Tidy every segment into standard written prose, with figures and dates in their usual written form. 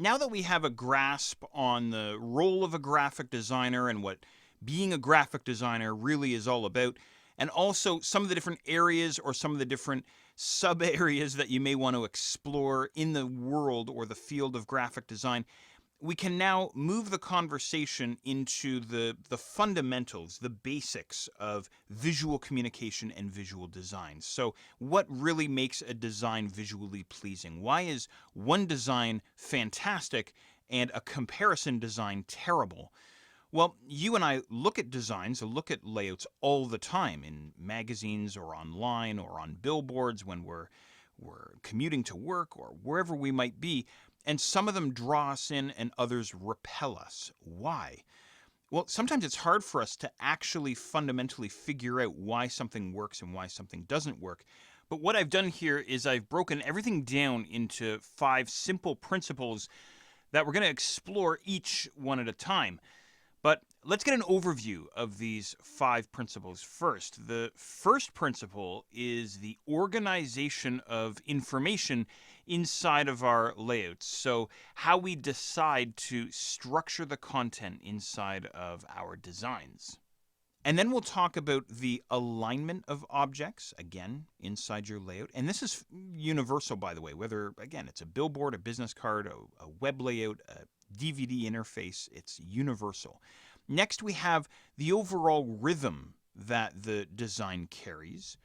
Now that we have a grasp on the role of a graphic designer and what being a graphic designer really is all about, and also some of the different areas or some of the different sub areas that you may want to explore in the world or the field of graphic design, we can now move the conversation into the fundamentals, the basics of visual communication and visual design. So, what really makes a design visually pleasing? Why is one design fantastic and a comparison design terrible? Well, you and I look at designs, look at layouts all the time in magazines or online or on billboards when we're commuting to work or wherever we might be, and some of them draw us in and others repel us. Why? Well, sometimes it's hard for us to actually fundamentally figure out why something works and why something doesn't work. But what I've done here is I've broken everything down into 5 simple principles that we're going to explore each one at a time. But let's get an overview of these 5 principles first. The first principle is the organization of information inside of our layouts. So, how we decide to structure the content inside of our designs. And then we'll talk about the alignment of objects, again, inside your layout. And this is universal, by the way, whether, again, it's a billboard, a business card, a web layout, a DVD interface, it's universal. Next, we have the overall rhythm that the design carries.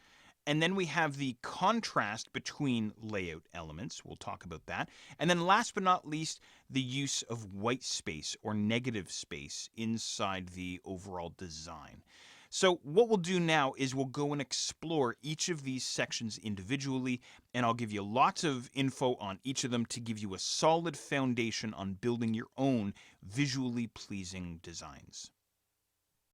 And then we have the contrast between layout elements. We'll talk about that. And then last but not least, the use of white space or negative space inside the overall design. So what we'll do now is we'll go and explore each of these sections individually, and I'll give you lots of info on each of them to give you a solid foundation on building your own visually pleasing designs.